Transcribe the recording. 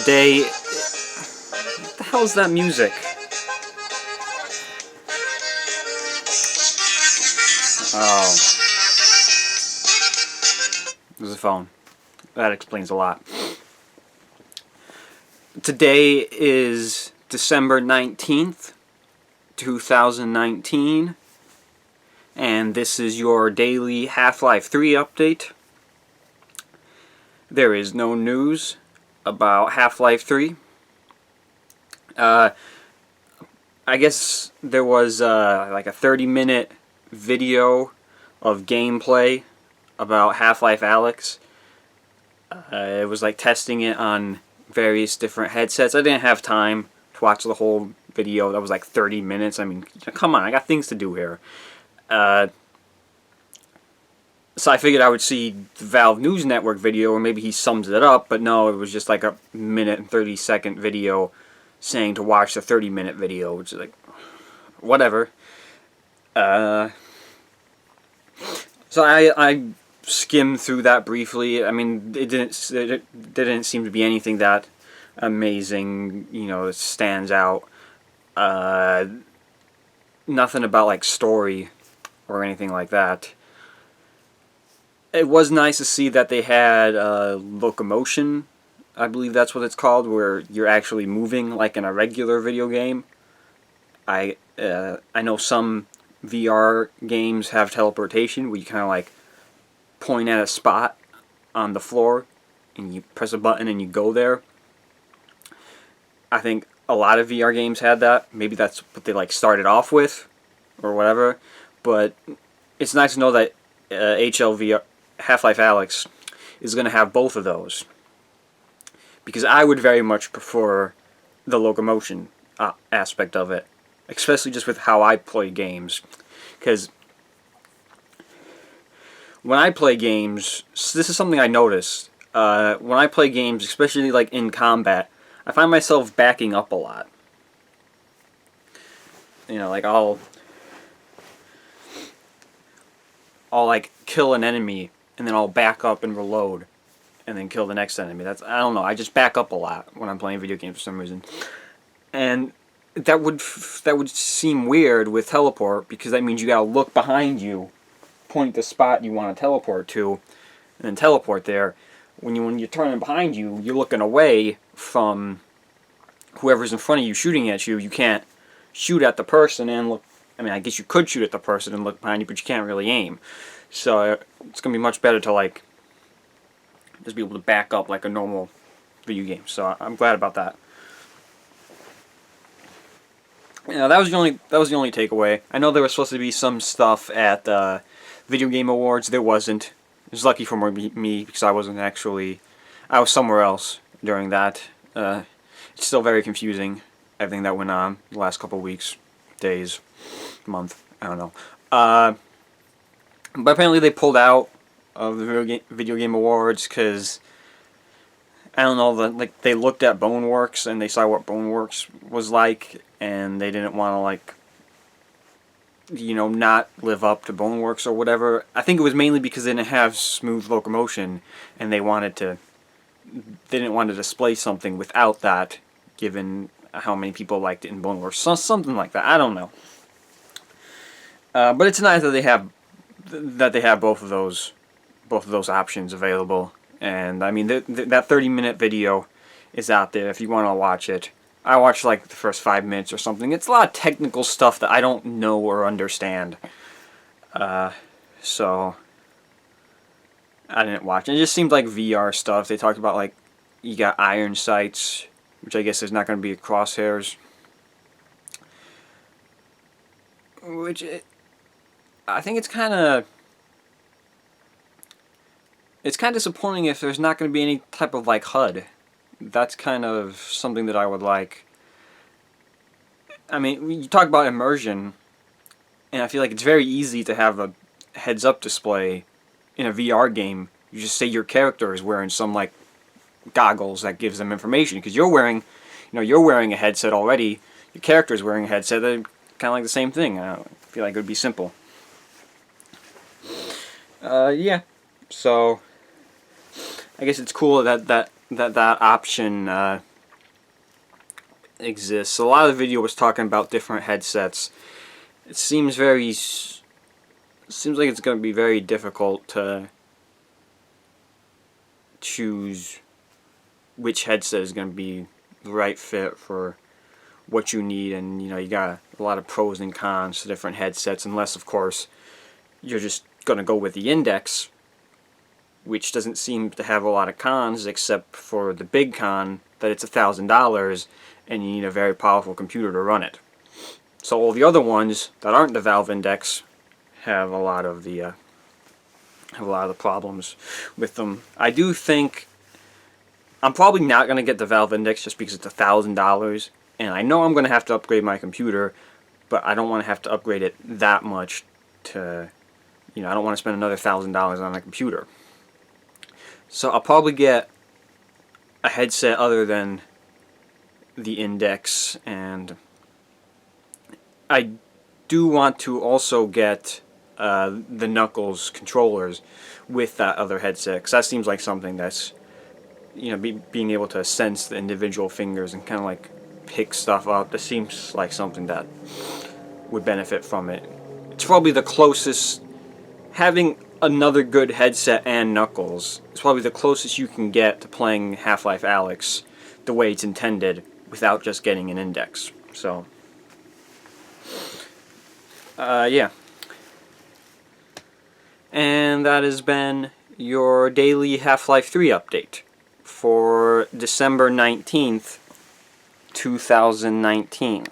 today... What the hell is that music? Oh. There's a phone. That explains a lot. Today is December 19th, 2019. And this is your daily Half-Life 3 update. There is no news about Half-Life 3. I guess there was like a 30-minute video of gameplay about Half-Life Alyx. It was like testing it on various different headsets. I didn't have time to watch the whole video. That was like 30 minutes. I mean, come on, I got things to do here. So I figured I would see the Valve News Network video, or maybe he sums it up, but no, it was just like a minute and 30-second video saying to watch the 30-minute video, which is like, whatever. So I skimmed through that briefly. I mean, it didn't seem to be anything that amazing, you know, that stands out. Nothing about like story or anything like that. It was nice to see that they had locomotion, I believe that's what it's called, where you're actually moving like in a regular video game. I know some VR games have teleportation where you kind of like point at a spot on the floor and you press a button and you go there. I think a lot of VR games had that. Maybe that's what they like started off with or whatever. But it's nice to know that HLV Half-Life Alyx is going to have both of those. Because I would very much prefer the locomotion aspect of it. Especially just with how I play games. Because when I play games, this is something I noticed. When I play games, especially like in combat, I find myself backing up a lot. You know, like I'll like kill an enemy and then I'll back up and reload and then kill the next enemy. I don't know, I just back up a lot when I'm playing video games for some reason. And that would seem weird with teleport, because that means you gotta look behind you, point the spot you want to teleport to, and then teleport there. When you're turning behind you, you're looking away from whoever's in front of you shooting at you. You can't shoot at the person and look. I mean, I guess you could shoot at the person and look behind you, but you can't really aim. So it's going to be much better to like just be able to back up like a normal video game. So I'm glad about that. Yeah, that was the only takeaway. I know there was supposed to be some stuff at Video Game Awards. There wasn't. It was lucky for me because I was somewhere else during that. It's still very confusing, everything that went on the last couple of weeks, days, month, I don't know. But apparently they pulled out of the Video Game Awards because, I don't know, like they looked at Boneworks and they saw what Boneworks was like, and they didn't want to like, you know, not live up to Boneworks or whatever. I think it was mainly because they didn't have smooth locomotion and they didn't want to display something without that, given how many people liked it in Boneworks. So, something like that. I don't know. But it's nice that they have both of those options available. And I mean, that 30-minute video is out there if you want to watch it. I watched like the first 5 minutes or something. It's a lot of technical stuff that I don't know or understand. So I didn't watch it. It just seemed like VR stuff. They talked about like you got iron sights, which I guess is not going to be crosshairs. I think it's kind of disappointing if there's not going to be any type of like HUD. That's kind of something that I would like. I mean, you talk about immersion, and I feel like it's very easy to have a heads-up display in a VR game. You just say your character is wearing some like goggles that gives them information, because you're wearing a headset already. Your character is wearing a headset. They're kind of like the same thing. I feel like it would be simple. Yeah. So I guess it's cool that option exists. A lot of the video was talking about different headsets. It seems like it's going to be very difficult to choose which headset is going to be the right fit for what you need, and you got a lot of pros and cons to different headsets, unless of course you're just going to go with the Index, which doesn't seem to have a lot of cons except for the big con that it's $1,000 and you need a very powerful computer to run it. So all the other ones that aren't the Valve Index have a lot of the problems with them. I do think I'm probably not going to get the Valve Index just because it's $1,000, and I know I'm going to have to upgrade my computer, but I don't want to have to upgrade it that much to, I don't want to spend another $1,000 on a computer. So I'll probably get a headset other than the Index, and I do want to also get the Knuckles controllers with that other headset, because that seems like something that's, being able to sense the individual fingers and kind of like pick stuff up. That seems like something that would benefit from it. It's probably the closest, having another good headset and Knuckles, it's probably the closest you can get to playing Half-Life Alyx the way it's intended without just getting an Index. So, yeah. And that has been your daily Half-Life 3 update for December 19th, 2019.